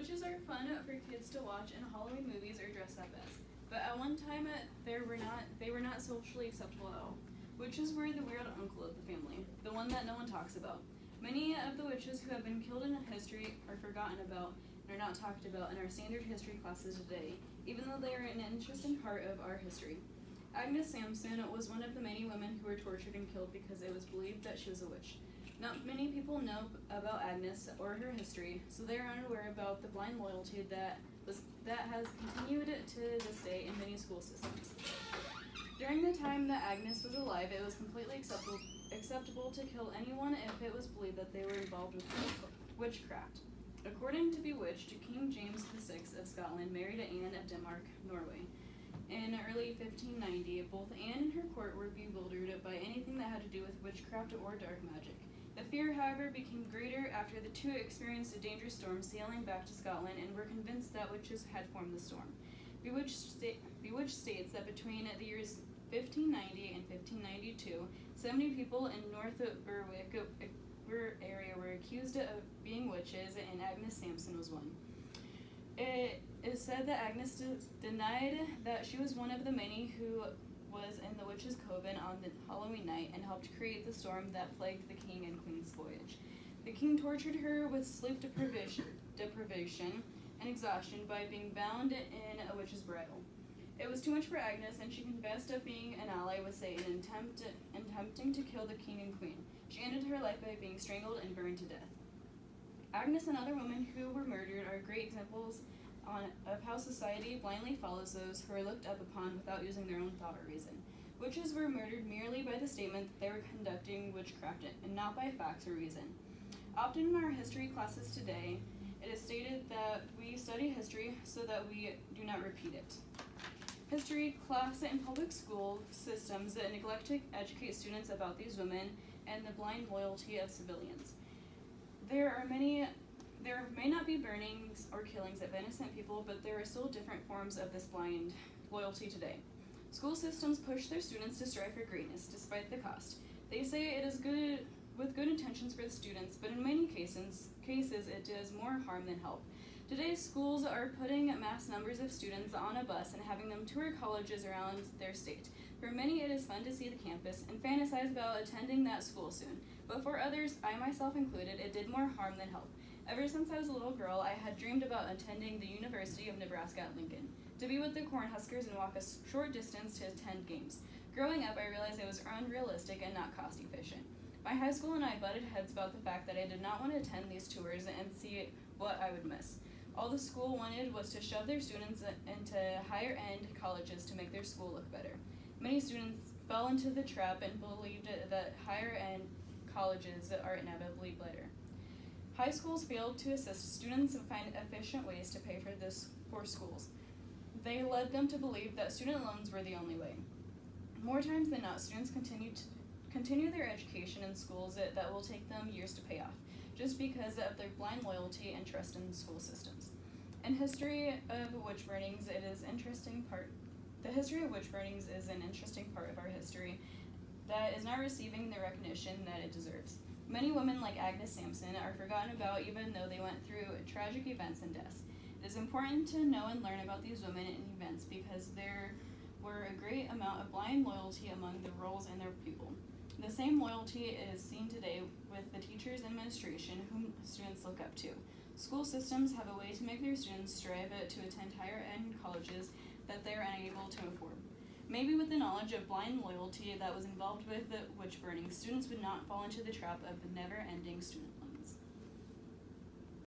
Witches are fun for kids to watch in Halloween movies or dress up as, but at one time they were not socially acceptable at all. Witches were the weird uncle of the family, the one that no one talks about. Many of the witches who have been killed in history are forgotten about and are not talked about in our standard history classes today, even though they are an interesting part of our history. Agnes Sampson was one of the many women who were tortured and killed because it was believed that she was a witch. Not many people know about Agnes or her history, so they are unaware about the blind loyalty that has continued to this day in many school systems. During the time that Agnes was alive, it was completely acceptable to kill anyone if it was believed that they were involved with witchcraft. According to Bewitched, King James VI of Scotland married Anne of Denmark, Norway. In early 1590, both Anne and her court were bewildered by anything that had to do with witchcraft or dark magic. The fear, however, became greater after the two experienced a dangerous storm sailing back to Scotland and were convinced that witches had formed the storm. Bewitched states that between the years 1590 and 1592, 70 people in North Berwick area were accused of being witches, and Agnes Sampson was one. It is said that Agnes denied that she was one of the many who was in the witches' coven on the Halloween night and helped create the storm that plagued the king and queen's voyage. The king tortured her with sleep deprivation and exhaustion by being bound in a witch's bridle. It was too much for Agnes, and she confessed of being an ally with Satan and attempting to kill the king and queen. She ended her life by being strangled and burned to death. Agnes and other women who were murdered are great examples of how society blindly follows those who are looked up upon without using their own thought or reason. Witches were murdered merely by the statement that they were conducting witchcraft and not by facts or reason. Often in our history classes today, it is stated that we study history so that we do not repeat it. History class in public school systems that neglect to educate students about these women and the blind loyalty of civilians. There may not be burnings or killings of innocent people, but there are still different forms of this blind loyalty today. School systems push their students to strive for greatness, despite the cost. They say it is good with good intentions for the students, but in many cases it does more harm than help. Today's schools are putting mass numbers of students on a bus and having them tour colleges around their state. For many, it is fun to see the campus and fantasize about attending that school soon. But for others, I myself included, it did more harm than help. Ever since I was a little girl, I had dreamed about attending the University of Nebraska at Lincoln, to be with the Cornhuskers and walk a short distance to attend games. Growing up, I realized it was unrealistic and not cost efficient. My high school and I butted heads about the fact that I did not want to attend these tours and see what I would miss. All the school wanted was to shove their students into higher-end colleges to make their school look better. Many students fell into the trap and believed that higher-end colleges are inevitably better. High schools failed to assist students and find efficient ways to pay for schools. They led them to believe that student loans were the only way. More times than not, students continue their education in schools that will take them years to pay off, just because of their blind loyalty and trust in school systems. In history of witch burnings, the history of witch burnings is an interesting part of our history that is not receiving the recognition that it deserves. Many women like Agnes Sampson are forgotten about even though they went through tragic events and deaths. It is important to know and learn about these women and events because there were a great amount of blind loyalty among the roles and their people. The same loyalty is seen today with the teachers and administration whom students look up to. School systems have a way to make their students strive to attend higher-end colleges that they are unable to afford. Maybe with the knowledge of blind loyalty that was involved with the witch burning, students would not fall into the trap of the never-ending student loans.